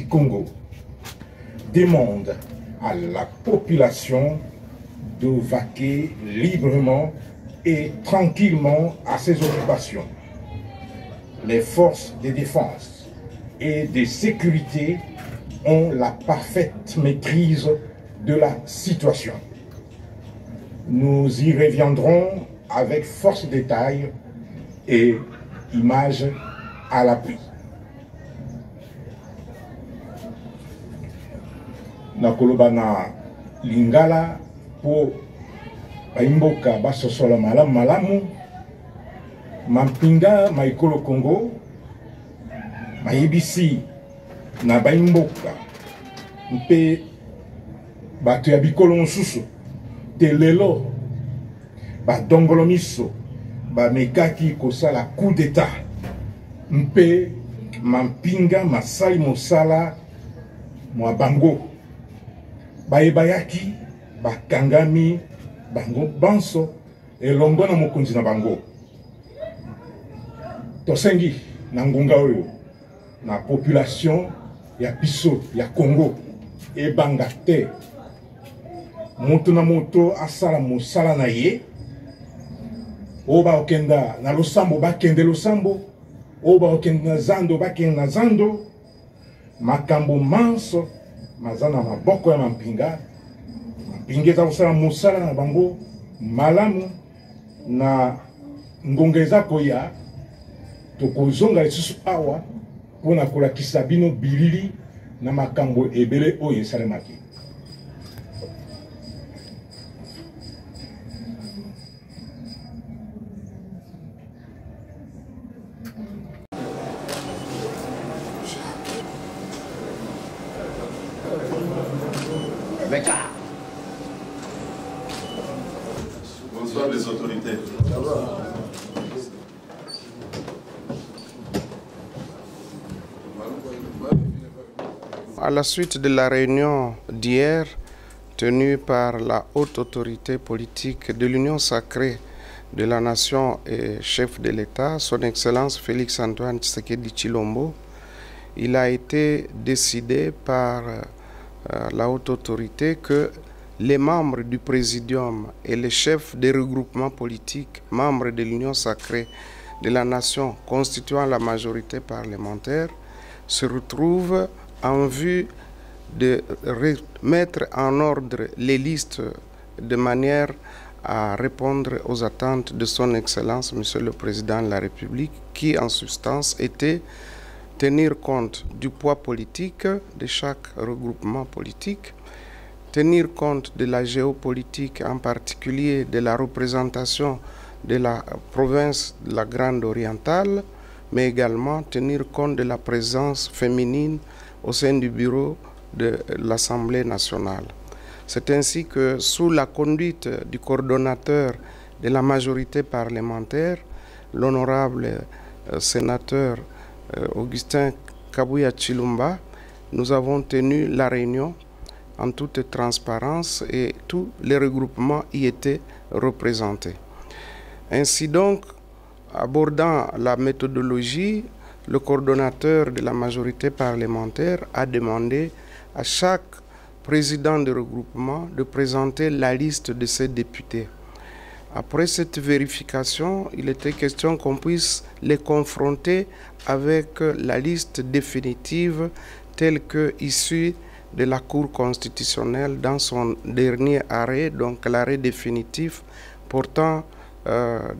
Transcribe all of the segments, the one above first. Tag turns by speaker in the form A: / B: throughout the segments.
A: Congo demande à la population de vaquer librement et tranquillement à ses occupations. Les forces de défense et de sécurité ont la parfaite maîtrise de la situation. Nous y reviendrons avec force de détail et images à l'appui. Nakoloba na lingala po baimboka basosola malamu malamu mampinga maikolo Congo mayebisi na baimboka mpe bato ya bikolo mosusu te lelo badongolo miso bamekaki kosala coup d'état mpe mampinga masali mosala mwa bango bayebayaki bakangami bango banso elongo na mokonzi na bango. Tosengi na ngonga oyo na population ya biso ya Congo ebanga te moto na moto asala mosala na ye oyo baokenda na losambo bakende losambo oyo baokenda na zando bakende na zando makambo manso maza na maboko ya mampinga mampinga eza kosala mosala na bango malamu na ngonga eza koya tokozonga lisusu awa mpona kolakisa bino bilili na makambo ebele oyo esalemaki.
B: Bonsoir les autorités.
C: À la suite de la réunion d'hier tenue par la haute autorité politique de l'Union sacrée de la nation et chef de l'État, son Excellence Félix-Antoine Tshisekedi Tshilombo, il a été décidé par la haute autorité que les membres du Présidium et les chefs des regroupements politiques, membres de l'Union sacrée de la nation constituant la majorité parlementaire, se retrouvent en vue de mettre en ordre les listes de manière à répondre aux attentes de son Excellence, Monsieur le Président de la République, qui en substance était tenir compte du poids politique de chaque regroupement politique, tenir compte de la géopolitique, en particulier de la représentation de la province de la Grande Orientale, mais également tenir compte de la présence féminine au sein du bureau de l'Assemblée nationale. C'est ainsi que, sous la conduite du coordonnateur de la majorité parlementaire, l'honorable sénateur Augustin Kabuya Tshilombo, nous avons tenu la réunion en toute transparence et tous les regroupements y étaient représentés. Ainsi donc, abordant la méthodologie, le coordonnateur de la majorité parlementaire a demandé à chaque président de regroupement de présenter la liste de ses députés. Après cette vérification, il était question qu'on puisse les confronter avec la liste définitive telle que issue de la Cour constitutionnelle dans son dernier arrêt, donc l'arrêt définitif portant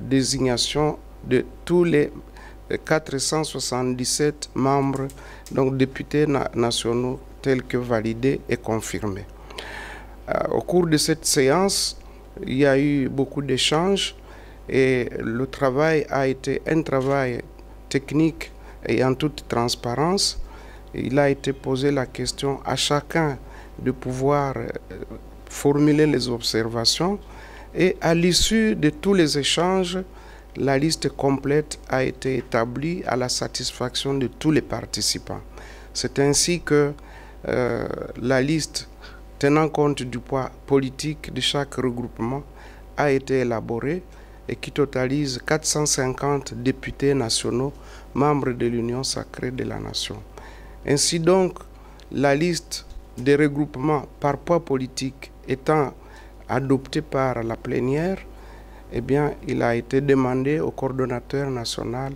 C: désignation de tous les 477 membres, donc députés nationaux tels que validés et confirmés. Au cours de cette séance, il y a eu beaucoup d'échanges et le travail a été un travail technique et en toute transparence. Il a été posé la question à chacun de pouvoir formuler les observations et à l'issue de tous les échanges, la liste complète a été établie à la satisfaction de tous les participants. C'est ainsi que la liste, tenant compte du poids politique de chaque regroupement, a été élaborée et qui totalise 450 députés nationaux, membres de l'Union sacrée de la nation. Ainsi donc, la liste des regroupements par poids politique étant adoptée par la plénière, eh bien, il a été demandé au coordonnateur national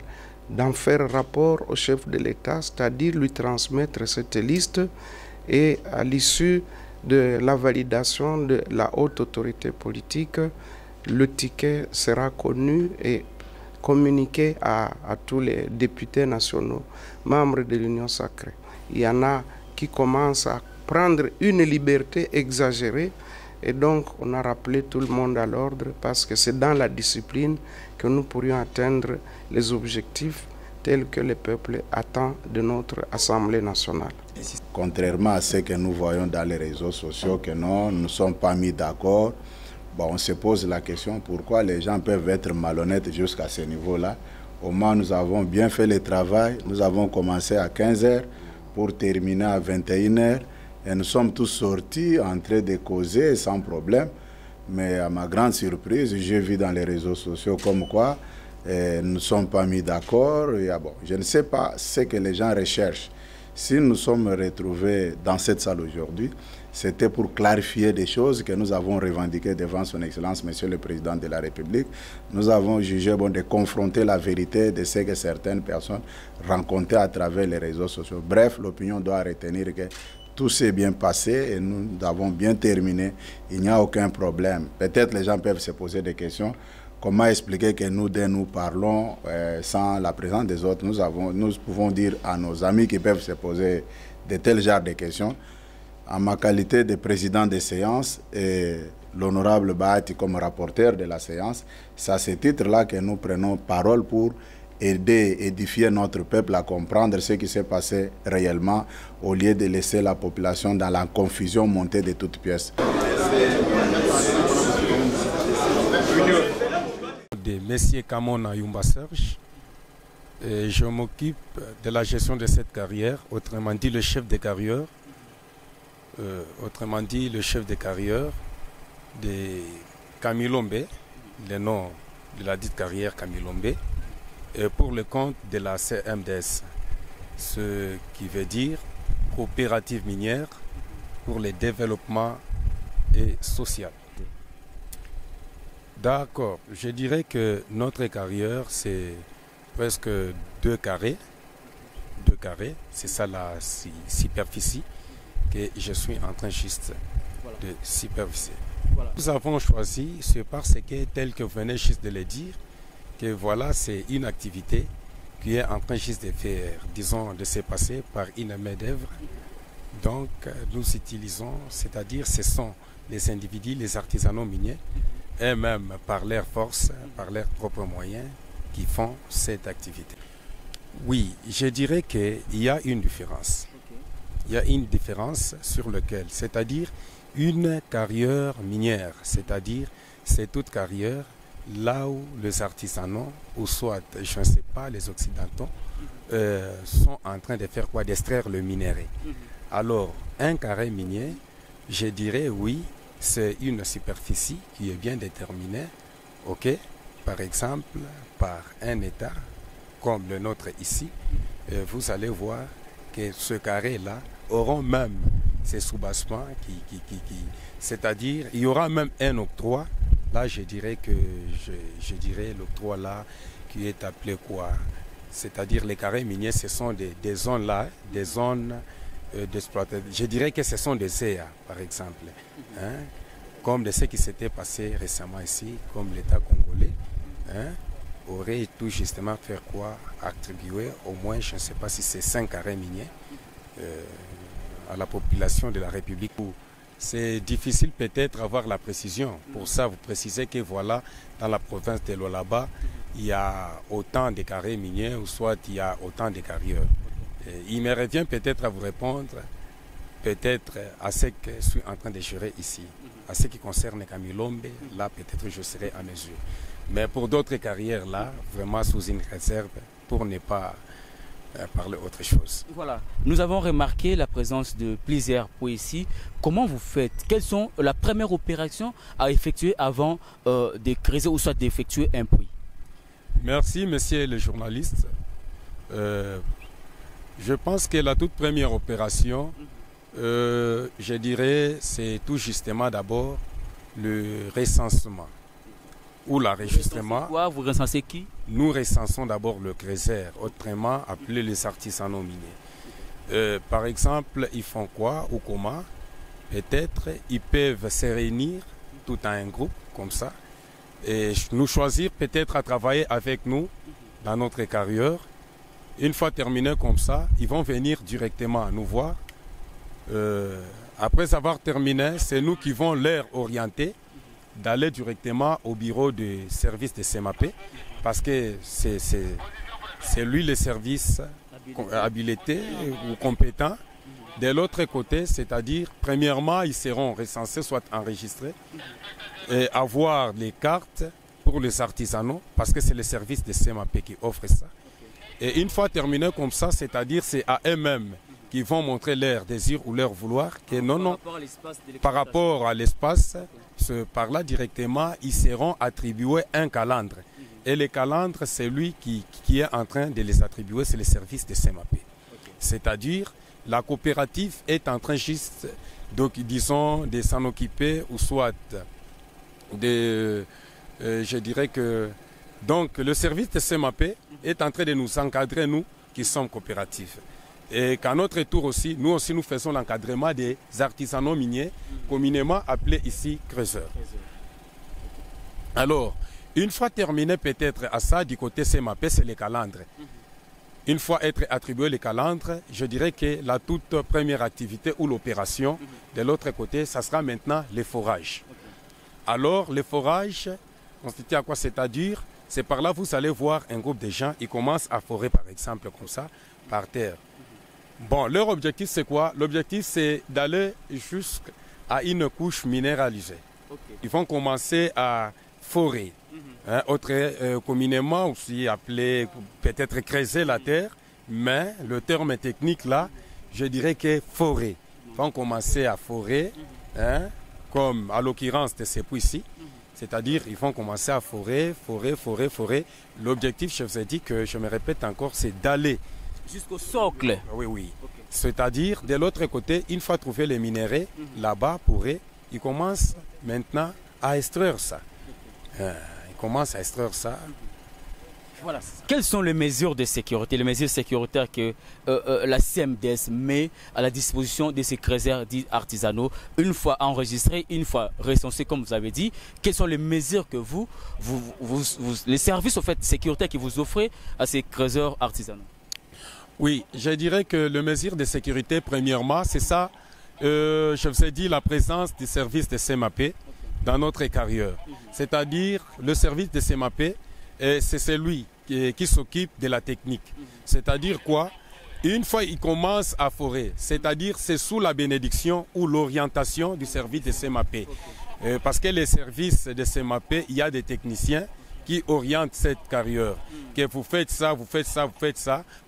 C: d'en faire rapport au chef de l'État, c'est-à-dire lui transmettre cette liste, et à l'issue de la validation de la haute autorité politique, le ticket sera connu et communiqué à tous les députés nationaux, membres de l'Union sacrée. Il y en a qui commencent à prendre une liberté exagérée, et donc on a rappelé tout le monde à l'ordre, parce que c'est dans la discipline que nous pourrions atteindre les objectifs tels que le peuple attend de notre Assemblée nationale.
D: Contrairement à ce que nous voyons dans les réseaux sociaux, que non, nous ne sommes pas mis d'accord, bon, on se pose la question pourquoi les gens peuvent être malhonnêtes jusqu'à ce niveau-là. Au moins, nous avons bien fait le travail. Nous avons commencé à 15 h pour terminer à 21 h. Et nous sommes tous sortis en train de causer sans problème. Mais à ma grande surprise, j'ai vu dans les réseaux sociaux comme quoi nous ne sommes pas mis d'accord. Bon, je ne sais pas ce que les gens recherchent. Si nous sommes retrouvés dans cette salle aujourd'hui, c'était pour clarifier des choses que nous avons revendiquées devant son Excellence, Monsieur le Président de la République. Nous avons jugé bon de confronter la vérité de ce que certaines personnes rencontraient à travers les réseaux sociaux. Bref, l'opinion doit retenir que tout s'est bien passé et nous avons bien terminé. Il n'y a aucun problème. Peut-être les gens peuvent se poser des questions. Comment expliquer que nous parlons sans la présence des autres? Nous pouvons dire à nos amis qui peuvent se poser de tels genres de questions. En ma qualité de président des séances et l'honorable Bahati comme rapporteur de la séance, c'est à ce titre-là que nous prenons parole pour aider, édifier notre peuple à comprendre ce qui s'est passé réellement au lieu de laisser la population dans la confusion monter de toutes pièces.
E: De M. Kamona Yumba Serge, je m'occupe de la gestion de cette carrière, autrement dit le chef de carrière, de Kamilombe, le nom de la dite carrière Kamilombe, pour le compte de la CMDS, ce qui veut dire coopérative minière pour le développement et social. D'accord, je dirais que notre carrière c'est presque 2 carrés, c'est ça la superficie que je suis en train juste de superviser. Voilà. Nous avons choisi, c'est parce que tel que vous venez juste de le dire, que voilà c'est une activité qui est en train juste de faire, disons, de se passer par une main d'œuvre. Donc nous utilisons, c'est-à-dire ce sont les individus, les artisanaux miniers, et même par leur force, par leurs propres moyens, qui font cette activité. Oui, je dirais qu'il y a une différence. Il y a une différence sur laquelle, c'est-à-dire une carrière minière, c'est-à-dire c'est toute carrière là où les artisanaux, ou soit, je ne sais pas, les occidentaux, sont en train de faire quoi? D'extraire le minerai. Alors, un carré minier, je dirais oui, c'est une superficie qui est bien déterminée, ok, par exemple, par un État comme le nôtre ici. Vous allez voir que ce carré-là auront même ces soubassements c'est-à-dire, il y aura même un octroi. Là, je dirais que, je dirais l'octroi là, qui est appelé quoi? C'est-à-dire, les carrés miniers, ce sont des zones là, des zones d'exploitation. Je dirais que ce sont des CA, par exemple, hein, comme de ce qui s'était passé récemment ici, comme l'État congolais, hein, aurait tout justement faire quoi? Attribuer au moins, je ne sais pas si c'est 5 carrés miniers à la population de la République. C'est difficile peut-être avoir la précision. Pour ça, vous précisez que voilà, dans la province de Lualaba, il y a autant de carrés miniers, ou soit il y a autant de carrières. Il me revient peut-être à vous répondre, peut-être à ce que je suis en train de gérer ici. À ce qui concerne Kamilombe, là peut-être je serai à mesure. Mais pour d'autres carrières là, vraiment sous une réserve, pour ne pas parler autre chose.
F: Voilà, nous avons remarqué la présence de plusieurs puits ici. Comment vous faites? Quelles sont la première opération à effectuer avant de creuser ou soit d'effectuer un puits?
E: Merci, monsieur le journaliste. Je pense que la toute première opération, Je dirais c'est tout justement d'abord le recensement ou l'enregistrement.
F: Vous recensez qui?
E: Nous recensons d'abord le Créser, autrement appelé les artisanaux miniers. Par exemple, ils font quoi ou comment? Peut-être ils peuvent se réunir tout à un groupe comme ça et nous choisir peut-être à travailler avec nous dans notre carrière. Une fois terminé comme ça, ils vont venir directement nous voir. Après avoir terminé, c'est nous qui vont leur orienter d'aller directement au bureau de service de CMAP parce que c'est lui le service habilité ou compétent. De l'autre côté, c'est-à-dire, premièrement, ils seront recensés, soit enregistrés, et avoir les cartes pour les artisanaux, parce que c'est le service de CMAP qui offre ça. Et une fois terminé comme ça, c'est-à-dire, c'est à eux-mêmes qui vont montrer leur désir ou leur vouloir, que non, par rapport à l'espace, par là directement, ils seront attribués un calendre. Et le calendre, c'est lui qui est en train de les attribuer, c'est le service de CMAP. C'est-à-dire, la coopérative est en train juste, donc, disons, de s'en occuper ou soit je dirais que donc le service de CMAP est en train de nous encadrer, nous qui sommes coopératifs. Et qu'à notre tour aussi, nous faisons l'encadrement des artisanaux miniers, communément appelés ici creuseurs. Alors, une fois terminé peut-être à ça, du côté CMAP, c'est les calendres. Une fois être attribué les calendres, je dirais que la toute première activité ou l'opération, de l'autre côté, ça sera maintenant les forages. Alors, les forages, constituent à quoi? C'est-à-dire, c'est par là vous allez voir un groupe de gens, ils commencent à forer par exemple comme ça, par terre. Bon, leur objectif c'est quoi? L'objectif c'est d'aller jusqu'à une couche minéralisée. Ils vont commencer à forer. Communément aussi appelé peut-être creuser la terre, mais le terme technique là, je dirais que forer. Ils vont commencer à forer, comme à l'occurrence de ces puits-ci, c'est-à-dire ils vont commencer à forer. L'objectif, je vous ai dit que je me répète encore, c'est d'aller
F: jusqu'au socle.
E: Oui. C'est-à-dire de l'autre côté, une fois trouvé les minéraux, là-bas pour eux, ils commencent maintenant à extraire ça. Commence à extraire ça.
F: Voilà. Quelles sont les mesures de sécurité, les mesures sécuritaires que la CMDS met à la disposition de ces creuseurs dits artisanaux, une fois enregistrés, une fois recensés, comme vous avez dit? Quelles sont les mesures que les services au fait, sécuritaires que vous offrez à ces creuseurs artisanaux?
E: Oui, je dirais que les mesures de sécurité, premièrement, c'est ça. Je vous ai dit la présence du service de CMAP dans notre carrière. C'est-à-dire, le service de CMAP, c'est celui qui s'occupe de la technique. C'est-à-dire quoi? Une fois qu'il commence à forer, c'est-à-dire c'est sous la bénédiction ou l'orientation du service de CMAP. Parce que les services de CMAP, il y a des techniciens qui orientent cette carrière. Que vous faites ça,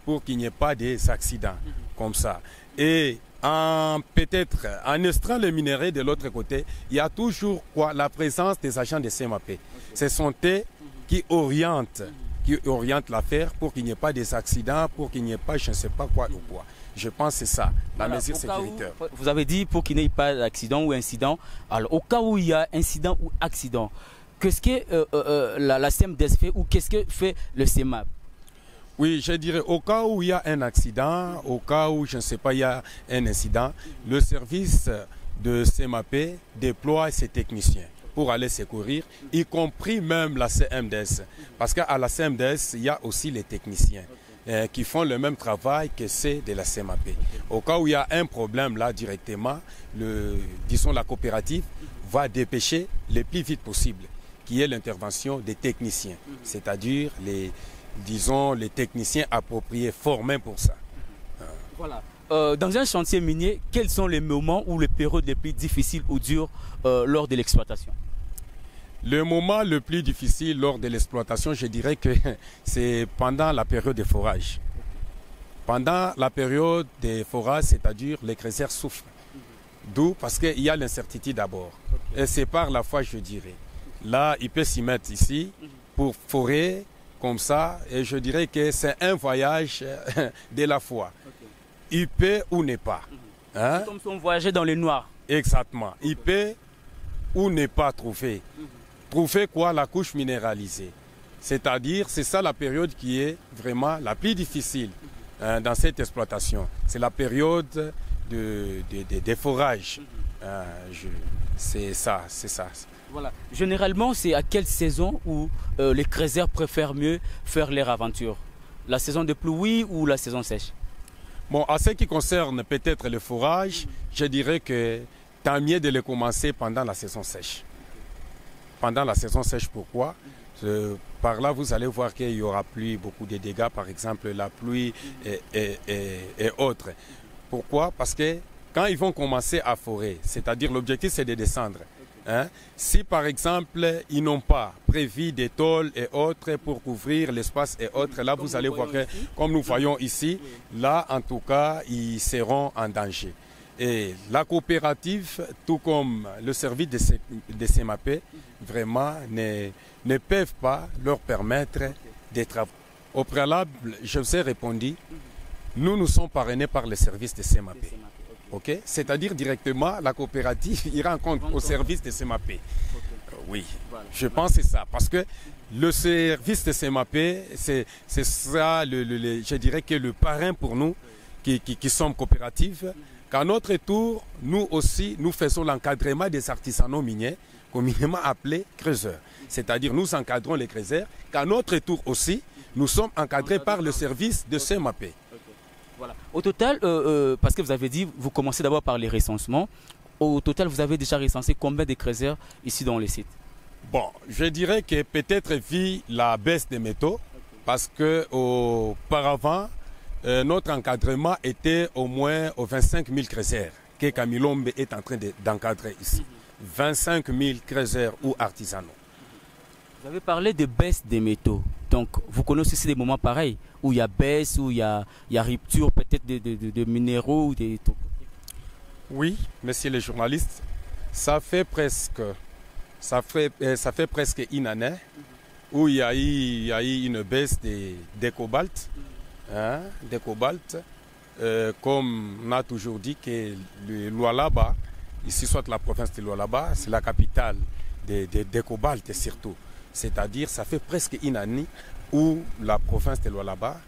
E: pour qu'il n'y ait pas des accidents comme ça. Et peut-être en extrayant les minéraux de l'autre côté, il y a toujours la présence des agents de CMAP. Ce sont eux qui orientent l'affaire pour qu'il n'y ait pas des accidents, pour qu'il n'y ait pas je ne sais pas quoi ou quoi. Je pense que c'est ça, la mesure sécuritaire.
F: Vous avez dit pour qu'il n'y ait pas d'accident ou incident. Alors au cas où il y a incident ou accident, qu'est-ce que la CMDS fait ou qu'est-ce que fait le CMAP?
E: Oui, je dirais, au cas où il y a un accident, au cas où, je ne sais pas, il y a un incident, le service de CMAP déploie ses techniciens pour aller secourir, y compris même la CMDS. Parce qu'à la CMDS, il y a aussi les techniciens qui font le même travail que ceux de la CMAP. Au cas où il y a un problème là directement, disons la coopérative va dépêcher le plus vite possible, qui est l'intervention des techniciens, c'est-à-dire les techniciens appropriés, formés pour ça.
F: Voilà. Dans un chantier minier, quels sont les moments ou les périodes les plus difficiles ou dures lors de l'exploitation?
E: Le moment le plus difficile lors de l'exploitation, je dirais que c'est pendant la période de forage. Pendant la période de forage, c'est-à-dire les creuseurs souffrent. D'où parce qu'il y a l'incertitude d'abord. Et c'est par la foi, je dirais. Là, il peut s'y mettre ici pour forer comme ça. Et je dirais que c'est un voyage de la foi. Il peut ou n'est pas.
F: Hein? Comme si on voyageait dans le noir.
E: Exactement. Il peut ou ne pas trouver. Trouver quoi? La couche minéralisée. C'est-à-dire, c'est ça la période qui est vraiment la plus difficile dans cette exploitation. C'est la période des forages. C'est ça.
F: Voilà. Généralement, c'est à quelle saison où les crézeurs préfèrent mieux faire leur aventure? La saison de pluie ou la saison sèche?
E: Bon, à ce qui concerne peut-être le forage, je dirais que tant mieux de le commencer pendant la saison sèche. Pendant la saison sèche, pourquoi? Par là, vous allez voir qu'il y aura plus beaucoup de dégâts, par exemple la pluie et autres. Pourquoi? Parce que quand ils vont commencer à forer, c'est-à-dire l'objectif c'est de descendre. Hein? Si par exemple ils n'ont pas prévu des tôles et autres pour couvrir l'espace et autres, là vous allez voir que, comme nous voyons ici, là en tout cas ils seront en danger. Et la coopérative, tout comme le service de CEMAPE, vraiment ne peuvent pas leur permettre des travaux. Au préalable, je vous ai répondu, nous sommes parrainés par le service de CEMAPE. Okay? C'est-à-dire directement, la coopérative ira en compte au service de CEMAPE. Oui, je pense que c'est ça. Parce que le service de CEMAPE, c'est ça, je dirais que le parrain pour nous qui sommes coopératives. Qu'à notre tour, nous aussi, nous faisons l'encadrement des artisanaux miniers, communément appelés creuseurs. C'est-à-dire, nous encadrons les creuseurs, qu'à notre tour aussi, nous sommes encadrés par le service de CEMAPE.
F: Voilà. Au total, parce que vous avez dit, vous commencez d'abord par les recensements. Au total, vous avez déjà recensé combien de creuseurs ici dans le site?
E: Bon, je dirais que peut-être vu la baisse des métaux, parce qu'auparavant, notre encadrement était au moins aux 25 000 creuseurs que Kamilombe est en train d'encadrer ici. 25 000 creuseurs ou artisanaux.
F: Vous avez parlé de baisse des métaux. Donc, vous connaissez aussi des moments pareils où il y a baisse, où il y a rupture peut-être de minéraux ou des trucs.
E: Oui, messieurs les journalistes, ça fait presque une année où il y a eu une baisse des cobalt. Hein, des cobalt, comme on a toujours dit que le Lualaba, ici soit la province de Lualaba, c'est la capitale des cobalt surtout. C'est-à-dire, ça fait presque une année où la province de Lualaba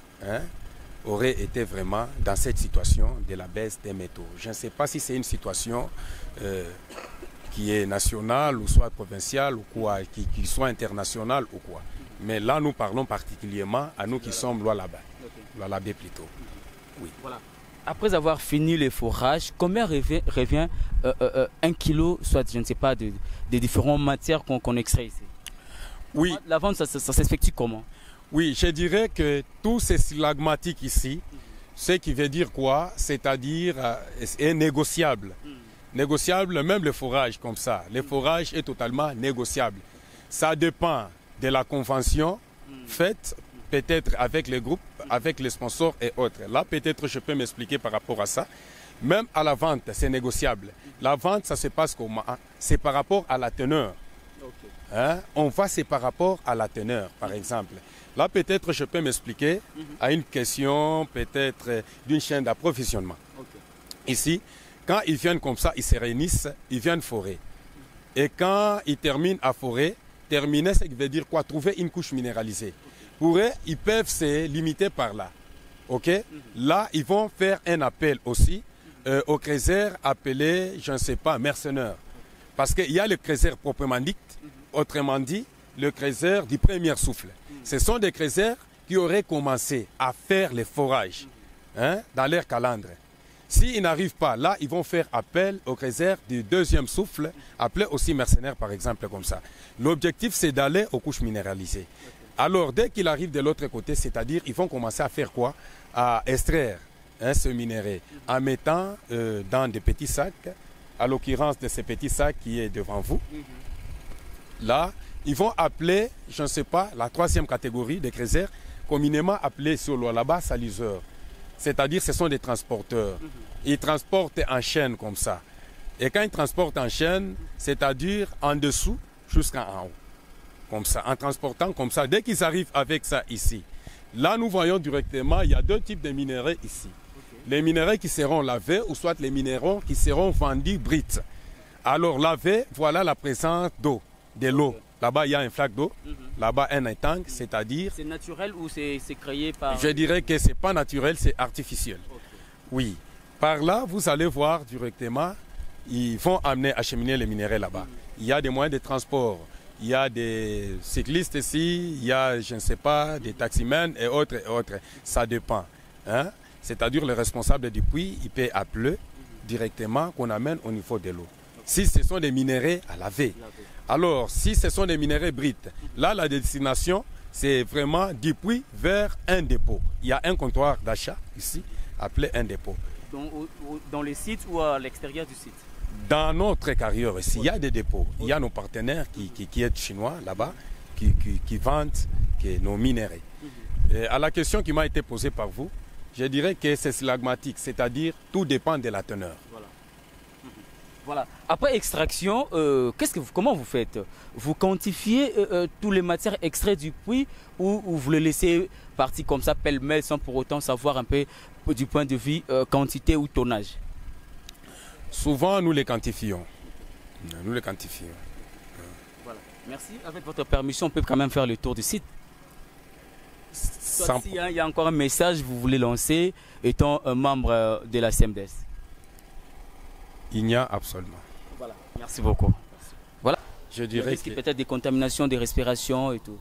E: aurait été vraiment dans cette situation de la baisse des métaux. Je ne sais pas si c'est une situation qui est nationale ou soit provinciale ou quoi, qui soit internationale ou quoi. Mais là, nous parlons particulièrement à nous qui sommes Lualaba. Lualaba plutôt. Oui. Voilà.
F: Après avoir fini les forages, combien revient 1 kilo, soit je ne sais pas, des différentes matières qu'on extrait ici?
E: Oui.
F: La vente, ça s'effectue comment?
E: Oui, je dirais que tous ces sylagmatiques ici, ce qui veut dire quoi? C'est-à-dire est négociable. Négociable, même le forage comme ça. Le forage est totalement négociable. Ça dépend de la convention faite peut-être avec les groupes, avec les sponsors et autres. Là, peut-être je peux m'expliquer par rapport à ça. Même à la vente, c'est négociable. La vente, ça se passe comment? C'est par rapport à la teneur. Hein? On va, c'est par rapport à la teneur, par exemple. Là, peut-être je peux m'expliquer à une question peut-être d'une chaîne d'approvisionnement. Ici, quand ils viennent comme ça, ils se réunissent, ils viennent forer. Et quand ils terminent à forer, terminer, ça veut dire quoi? Trouver une couche minéralisée. Pour eux, ils peuvent se limiter par là. Ok? Là, ils vont faire un appel aussi aux creuseurs appelés, je ne sais pas, mercenaires. Parce qu'il y a le creuseur proprement dit, autrement dit, le creuseur du premier souffle. Ce sont des creuseurs qui auraient commencé à faire les forages dans leur calendrier. S'ils n'arrivent pas, là, ils vont faire appel aux creuseurs du deuxième souffle, appelés aussi mercenaires par exemple comme ça. L'objectif, c'est d'aller aux couches minéralisées. Alors, dès qu'ils arrivent de l'autre côté, c'est-à-dire, ils vont commencer à faire quoi? À extraire ce minerai en mettant dans des petits sacs, à l'occurrence de ces petits sacs qui est devant vous. Là, ils vont appeler, je ne sais pas, la troisième catégorie des creuseurs, communément appelée sur Lualaba saliseurs. C'est-à-dire, ce sont des transporteurs. Ils transportent en chaîne comme ça. Et quand ils transportent en chaîne, c'est-à-dire en dessous jusqu'en haut. Comme ça, en transportant comme ça. Dès qu'ils arrivent avec ça ici, là nous voyons directement, il y a deux types de minéraux ici. les minéraux qui seront lavés ou soit les minéraux qui seront vendus bruts. Alors lavés, voilà la présence d'eau, de l'eau. Là-bas, il y a un flaque d'eau, là-bas, un tank, c'est-à-dire...
F: C'est naturel ou c'est créé par...
E: Je dirais que ce n'est pas naturel, c'est artificiel.
F: Okay.
E: Oui. Par là, vous allez voir directement, ils vont acheminer les minéraux là-bas. Il y a des moyens de transport, il y a des cyclistes ici, il y a, je ne sais pas, des taximens et autres, et autres. Ça dépend. Hein? C'est-à-dire le responsable du puits, il peut appeler directement qu'on amène au niveau de l'eau. Si ce sont des minéraux à laver. Alors, si ce sont des minéraux bruts, là, la destination, c'est vraiment du puits vers un dépôt. Il y a un comptoir d'achat ici, appelé un dépôt.
F: Dans le site ou à l'extérieur du site?
E: Dans notre carrière ici, il y a des dépôts. Il y a nos partenaires qui sont chinois là-bas, qui vendent nos minéraux. Et à la question qui m'a été posée par vous, je dirais que c'est slagmatique, c'est-à-dire tout dépend de la teneur.
F: Voilà. Voilà. Après extraction, comment vous faites? Vous quantifiez tous les matières extraites du puits ou vous le laissez partir comme ça, pêle-mêle, sans pour autant savoir un peu du point de vue quantité ou tonnage?
E: Souvent, nous les quantifions. Nous les quantifions.
F: Voilà. Merci. Avec votre permission, on peut quand même faire le tour du site. S'il y a encore un message que vous voulez lancer, étant un membre de la CMDS.
E: Il n'y a absolument.
F: Voilà, merci beaucoup. Voilà.
E: Je dirais que
F: peut-être des contaminations, des respirations et tout.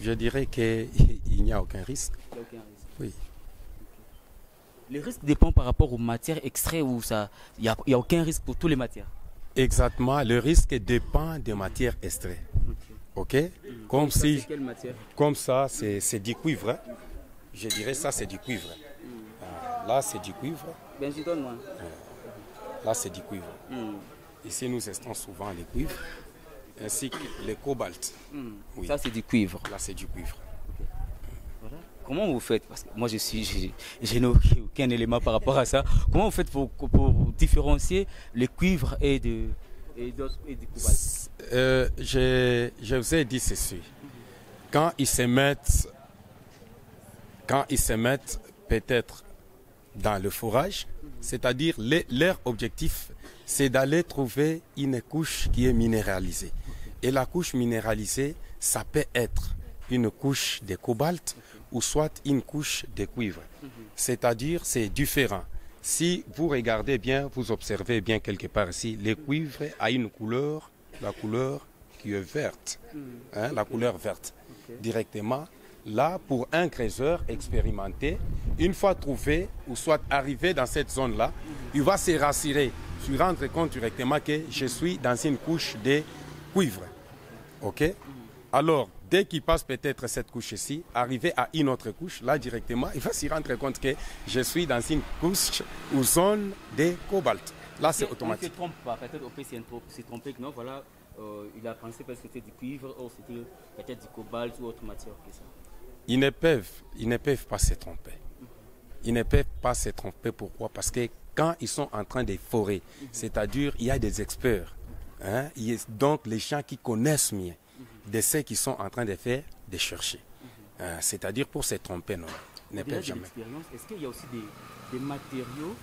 E: Je dirais qu'il n'y a aucun risque.
F: Il n'y a aucun risque.
E: Oui.
F: Le risque dépend par rapport aux matières extraites ou ça, il n'y a aucun risque pour toutes les matières.
E: Exactement, le risque dépend des matières extraites. Ok. Comme si,
F: quelle matière?
E: Comme ça, c'est du cuivre. Hein. Je dirais ça, c'est du cuivre. Là, c'est du cuivre.
F: Bien, je donne moi.
E: Là, c'est du cuivre. Ici, nous estons souvent les cuivres, ainsi que les cobalt.
F: Oui. Ça, c'est du cuivre.
E: Là, c'est du cuivre.
F: Voilà. Comment vous faites? Parce que moi, je n'ai aucun élément par rapport à ça. Comment vous faites pour différencier les cuivres et du cobalt?
E: Je vous ai dit ceci. Quand ils se mettent peut-être dans le forage, c'est-à-dire leur objectif, c'est d'aller trouver une couche qui est minéralisée. Et la couche minéralisée, ça peut être une couche de cobalt ou soit une couche de cuivre. C'est-à-dire, c'est différent. Si vous regardez bien, vous observez bien quelque part ici, le cuivre a une couleur, la couleur qui est verte, hein, la couleur verte. Directement, là, pour un creuseur expérimenté, une fois trouvé ou soit arrivé dans cette zone-là, il va se rassurer, se rendre compte directement que je suis dans une couche de cuivre. Ok? Alors, dès qu'il passe peut-être cette couche-ci, arrivé à une autre couche, là directement, il va se rendre compte que je suis dans une couche ou zone de cobalt. Là, c'est automatique.
F: On ne se trompe pas, peut-être on peut se tromper que non, voilà, il a pensé parce que c'était du cuivre, ou c'était peut-être du cobalt ou autre matière que ça.
E: Ils ne peuvent pas se tromper. Ils ne peuvent pas se tromper. Pourquoi? Parce que quand ils sont en train de forer, c'est-à-dire il y a des experts, hein, donc les gens qui connaissent mieux de ce qu'ils sont en train de faire, de chercher. C'est-à-dire pour se tromper, non, ils ne peuvent jamais.
F: Est-ce qu'il y a aussi des matériaux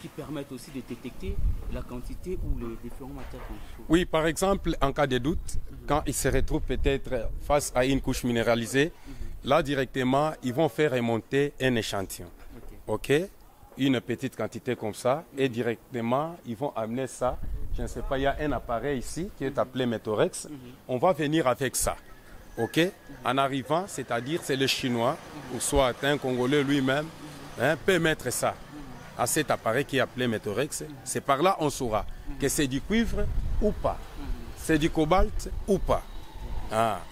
F: qui permettent aussi de détecter la quantité ou les différentes matières qu'on trouve?
E: Oui, par exemple, en cas de doute, quand ils se retrouvent peut-être face à une couche minéralisée, là directement, ils vont faire remonter un échantillon. Ok? Une petite quantité comme ça, et directement, ils vont amener ça. Je ne sais pas, il y a un appareil ici qui est appelé Métorex. On va venir avec ça. Ok? En arrivant, c'est-à-dire c'est le Chinois, ou soit un Congolais lui-même, hein, peut mettre ça à cet appareil qui est appelé Métorex. C'est par là on saura que c'est du cuivre ou pas, c'est du cobalt ou pas.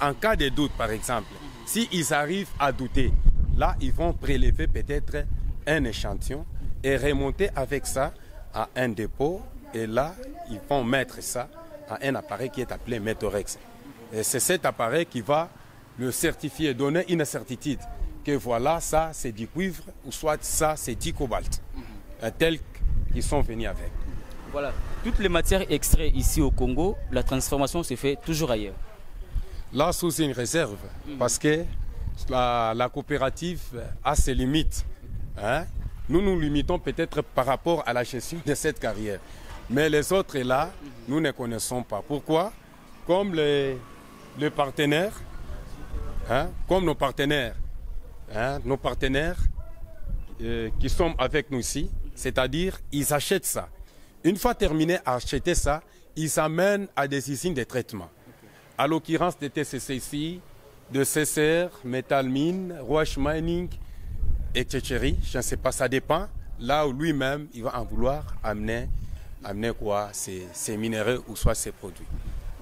E: En cas de doute, par exemple, s'ils arrivent à douter, là, ils vont prélever peut-être un échantillon et remonter avec ça à un dépôt. Et là, ils vont mettre ça à un appareil qui est appelé Métorex. Et c'est cet appareil qui va le certifier, donner une certitude que voilà, ça c'est du cuivre ou soit ça c'est du cobalt, tels qu'ils sont venus avec.
F: Voilà, toutes les matières extraites ici au Congo, la transformation se fait toujours ailleurs.
E: Là, sous une réserve, parce que la coopérative a ses limites. Hein? nous nous limitons peut-être par rapport à la gestion de cette carrière. Mais les autres là, nous ne connaissons pas. Pourquoi? Comme les partenaires, comme nos partenaires qui sont avec nous ici, c'est-à-dire ils achètent ça. Une fois terminé à acheter ça, ils amènent à des usines de traitement. À l'occurrence de TCC ici, de CCR, Metal Mine, Rush Mining, etc. Je ne sais pas, ça dépend. Là où lui-même, il va en vouloir amener quoi, ces minéraux ou soit ces produits.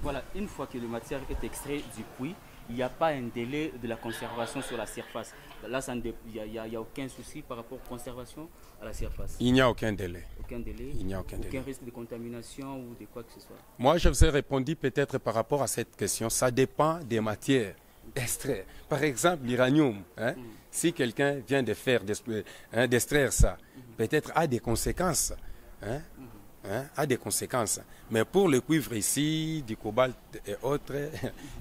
F: Voilà, une fois que le matière est extrait du puits, il n'y a pas un délai de la conservation sur la surface. Là, il n'y a aucun souci par rapport à la conservation à la surface.
E: Il n'y a aucun délai.
F: Aucun délai.
E: Il n'y a aucun délai.
F: Aucun risque de contamination ou de quoi que ce soit.
E: Moi, je vous ai répondu peut-être par rapport à cette question. Ça dépend des matières extraites. Par exemple, l'uranium, si quelqu'un vient de faire d'extraire ça, peut-être a des conséquences. A des conséquences. Mais pour le cuivre ici, du cobalt et autres,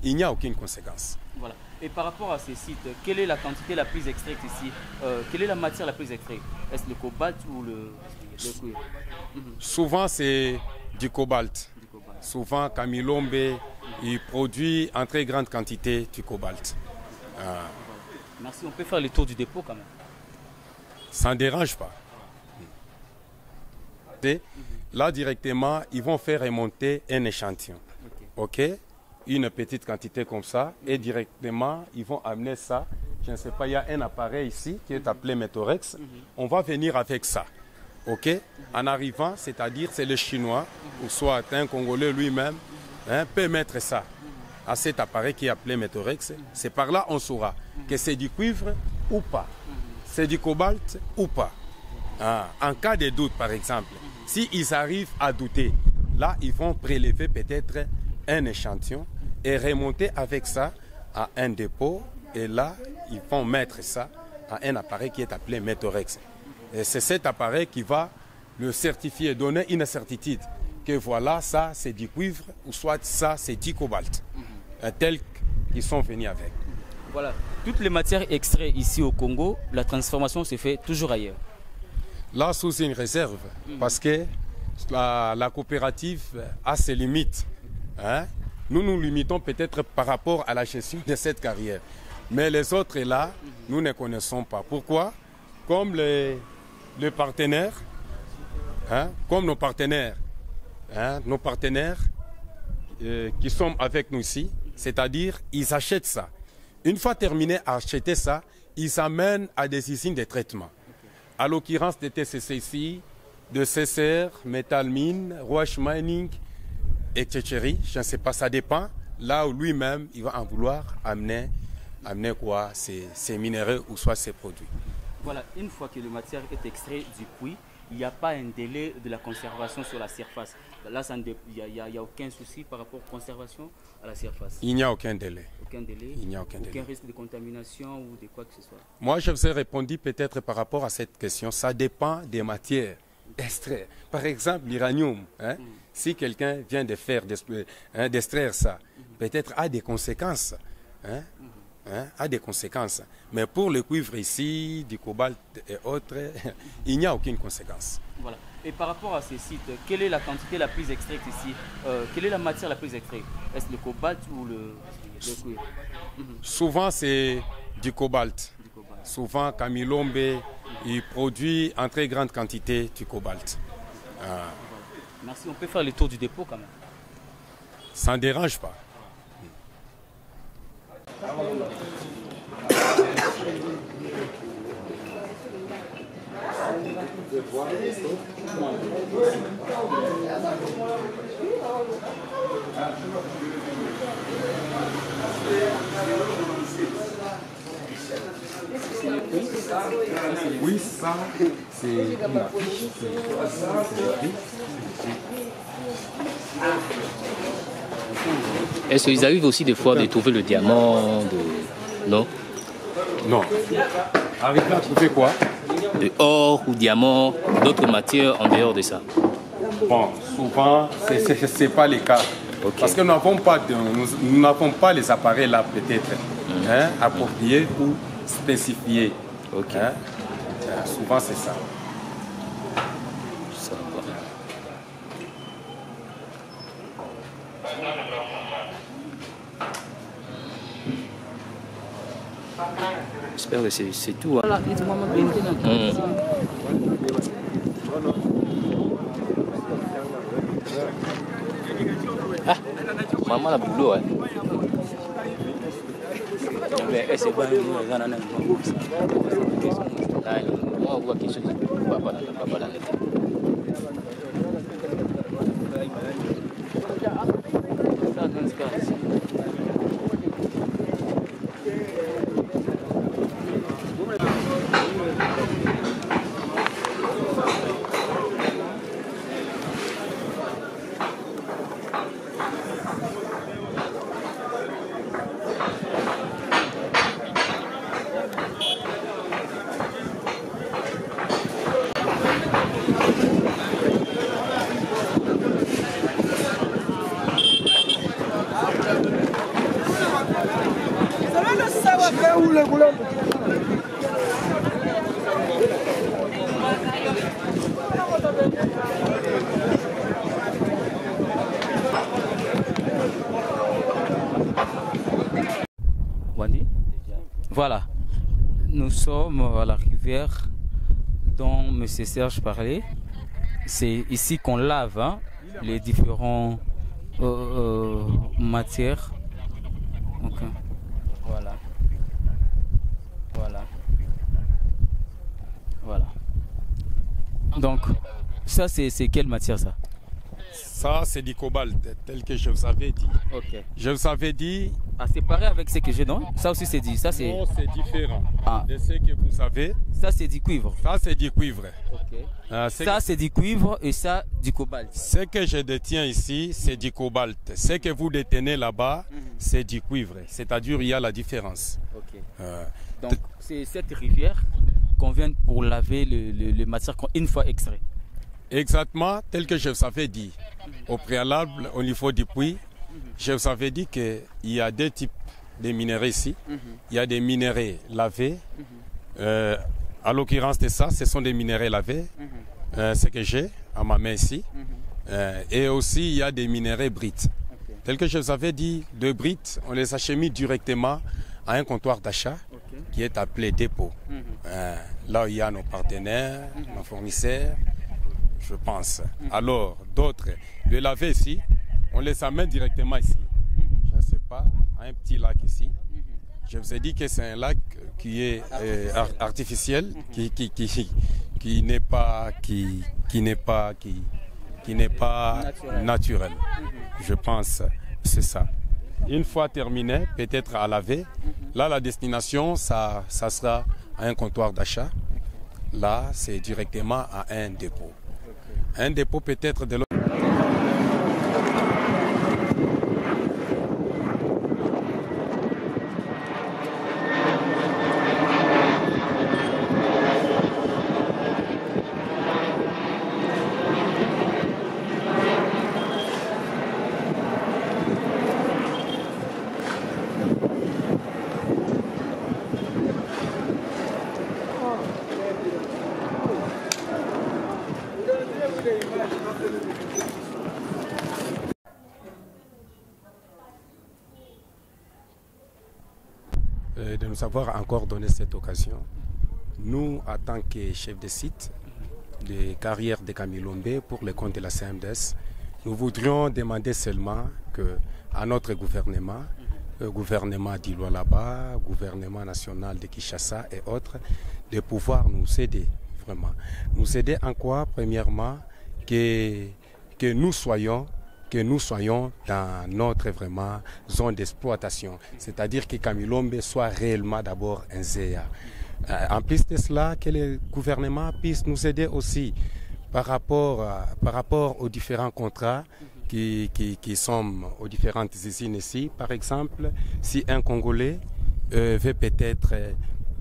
E: il n'y a aucune conséquence.
F: Voilà. Et par rapport à ces sites, quelle est la quantité la plus extraite ici? Quelle est la matière la plus extraite? Est-ce le cobalt ou le cuivre?
E: Souvent, c'est du cobalt. Souvent, Kamilombe, il produit en très grande quantité du cobalt.
F: Merci. On peut faire le tour du dépôt quand même.
E: Ça ne dérange pas. Là, directement, ils vont faire remonter un échantillon. OK? Une petite quantité comme ça. Et directement, ils vont amener ça. Je ne sais pas, il y a un appareil ici qui est appelé Metorex. On va venir avec ça. OK? En arrivant, c'est-à-dire c'est le Chinois, ou soit un Congolais lui-même, peut mettre ça à cet appareil qui est appelé Metorex. C'est par là on saura que c'est du cuivre ou pas. C'est du cobalt ou pas. En cas de doute, par exemple, s'ils arrivent à douter, là, ils vont prélever peut-être un échantillon et remonter avec ça à un dépôt. Et là, ils vont mettre ça à un appareil qui est appelé Metorex. Et c'est cet appareil qui va le certifier, donner une certitude que voilà, ça, c'est du cuivre ou soit ça, c'est du cobalt, tel qu'ils sont venus avec.
F: Voilà. Toutes les matières extraites ici au Congo, la transformation se fait toujours ailleurs.
E: Là, sous une réserve, parce que la coopérative a ses limites. Nous nous limitons peut-être par rapport à la gestion de cette carrière. Mais les autres là, nous ne connaissons pas. Pourquoi? Comme les partenaires, comme nos partenaires qui sont avec nous ici, c'est-à-dire ils achètent ça. Une fois terminé à acheter ça, ils amènent à des usines de traitement. À l'occurrence de TCC ici, de CCR, Metal Mine, Rush Mining, etc. Je ne sais pas, ça dépend. Là où lui-même, il va en vouloir amener quoi, ces minéraux ou soit ces produits.
F: Voilà, une fois que le matière est extrait du puits, il n'y a pas un délai de la conservation sur la surface. Là, il n'y a aucun souci par rapport à la conservation à la surface.
E: Il n'y a aucun délai.
F: Aucun délai.
E: Il n'y a aucun délai.
F: Aucun risque de contamination ou de quoi que ce soit.
E: Moi, je vous ai répondu peut-être par rapport à cette question. Ça dépend des matières extraites. Par exemple, l'uranium. Si quelqu'un vient de faire d'extraire ça, peut-être a des conséquences. A des conséquences. Mais pour le cuivre ici, du cobalt et autres, il n'y a aucune conséquence.
F: Voilà. Et par rapport à ces sites, quelle est la quantité la plus extraite ici? Quelle est la matière la plus extraite? Est-ce le cobalt ou le cuivre?
E: Souvent, c'est du cobalt. Souvent, Kamilombe, il produit en très grande quantité du cobalt.
F: Merci. On peut faire le tour du dépôt quand même.
E: Ça ne dérange pas. Oui, ça, c'est une affiche.
G: Est-ce qu'ils arrivent aussi des fois de trouver le diamant Non.
E: Non. Arrive à trouver quoi?
G: De or ou diamant, d'autres matières en dehors de ça?
E: Bon, souvent, ce n'est pas le cas. Okay. Parce que nous n'avons pas les appareils là, peut-être, appropriés ou spécifiés.
G: Okay.
E: Souvent, c'est ça.
G: J'espère que c'est tout. Hein. Ah, maman la boulot, hein. Mais c'est pas on voit quelque chose de papa là.
F: Voilà, nous sommes à la rivière dont M. Serge parlait. C'est ici qu'on lave hein, les différentes matières. Okay. Voilà. Donc, ça c'est quelle matière ça?
E: Ça c'est du cobalt, tel que je vous avais dit.
F: Ok.
E: Je vous avais dit...
F: Ah, c'est pareil avec ce que j'ai non? Ça aussi c'est dit. Ça c'est.
E: Non, c'est différent.
F: Ah.
E: De ce que vous avez.
F: Ça c'est du cuivre.
E: Ça c'est du cuivre.
F: Okay. Ça c'est du cuivre et ça du cobalt.
E: Ce que je détiens ici, c'est du cobalt. Ce que vous détenez là-bas, c'est du cuivre. C'est-à-dire il y a la différence.
F: Okay. Donc c'est cette rivière qu'on vient pour laver les matières une fois extrait.
E: Exactement, tel que je vous avais dit. Au préalable, au niveau du puits, je vous avais dit qu'il y a deux types de minéraux ici. Il y a des minéraux lavés. À l'occurrence de ça, ce sont des minéraux lavés. Ce que j'ai à ma main ici. Et aussi, il y a des minéraux brites. Tel que je vous avais dit, de brites, on les achemine directement à un comptoir d'achat qui est appelé dépôt. Là où il y a nos partenaires, nos fournisseurs, je pense. Alors, d'autres, le laver ici, on les amène directement ici. Je ne sais pas, un petit lac ici. Je vous ai dit que c'est un lac qui est artificiel, qui n'est pas naturel. Je pense, c'est ça. Une fois terminé, peut-être à laver, là la destination, ça sera à un comptoir d'achat. Là, c'est directement à un dépôt. Un dépôt peut-être de l'autre. De nous avoir encore donné cette occasion. Nous, en tant que chef de site de carrière de Kamilombe pour le compte de la CMDS, nous voudrions demander seulement à notre gouvernement, le gouvernement d'Ilualaba, gouvernement national de Kinshasa et autres, de pouvoir nous aider, vraiment. Nous aider en quoi? Premièrement, que nous soyons dans notre vraiment zone d'exploitation. C'est-à-dire que Kamilombe soit réellement d'abord un ZEA. En plus de cela, que le gouvernement puisse nous aider aussi par rapport aux différents contrats qui sont aux différentes usines ici. Par exemple, si un Congolais veut peut-être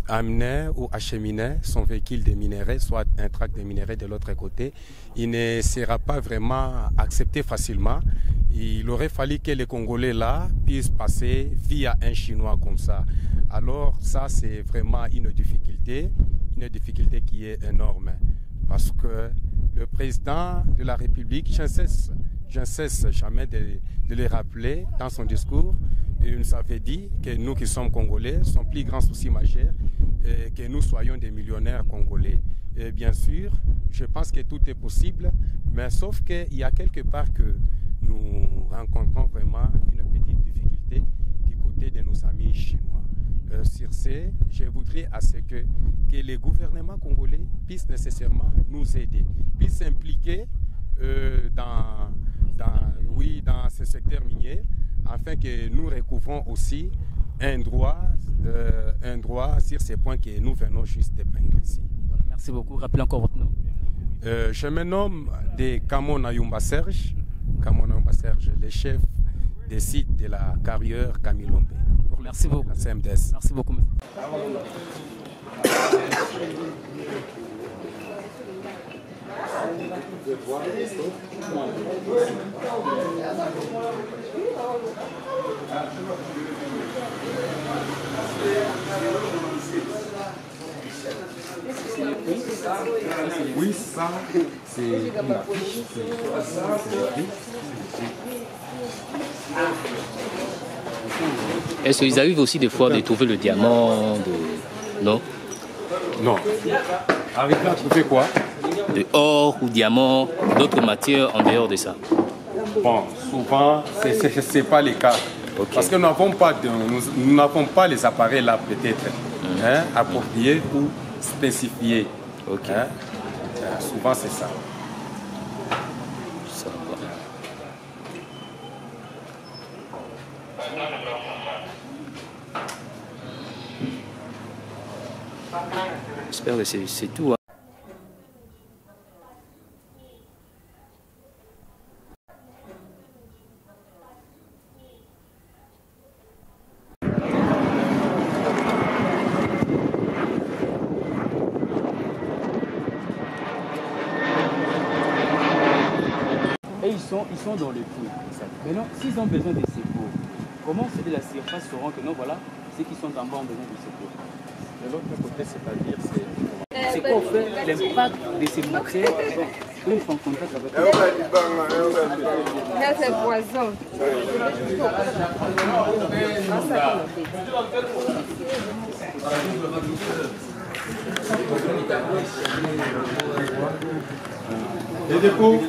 E: amener ou acheminer son véhicule de minerais, soit un tract de minerais de l'autre côté, il ne sera pas vraiment accepté facilement. Il aurait fallu que les Congolais là puissent passer via un Chinois comme ça. Alors ça c'est vraiment une difficulté qui est énorme. Parce que le président de la République, sans cesse, je ne cesse jamais de le rappeler dans son discours. Il nous avait dit que nous qui sommes Congolais, son plus grand souci majeur, que nous soyons des millionnaires congolais. Et bien sûr, je pense que tout est possible, mais sauf qu'il y a quelque part que nous rencontrons vraiment une petite difficulté du côté de nos amis chinois. Sur ce, je voudrais à ce que les gouvernements congolais puissent nécessairement nous aider, puissent s'impliquer dans ce secteur minier, afin que nous recouvrons aussi un droit sur ces points que nous venons juste d'épingler ici.
F: Merci beaucoup. Rappelez encore votre nom.
E: Je me nomme de Kamona Yumba Serge, le chef des sites de la carrière Kamilombe.
F: Merci beaucoup.
E: La CMDS.
F: Merci beaucoup.
E: Oui, ça, c'est une affiche.
G: Est-ce qu'ils arrivent aussi des fois de trouver le diamant Non.
E: Non. Arriver à trouver quoi?
G: De or ou diamant, d'autres matières en dehors de ça.
E: Bon, souvent, ce n'est pas le cas.
G: Okay.
E: Parce que nous n'avons pas les appareils là, peut-être, appropriés ou spécifiés.
G: Okay.
E: Souvent, c'est ça.
G: Ça va. J'espère que c'est tout. Hein.
F: Et ils sont dans le puits. Maintenant, s'ils ont besoin de secours, comment ceux de la surface sauront que non, voilà, ceux qui sont en bas ont besoin de secours?
E: De l'autre côté, c'est-à-dire,
F: c'est quoi fait l'impact de ces matières une fois en contact avec eux?
H: Là, c'est poison.
A: Et des coups.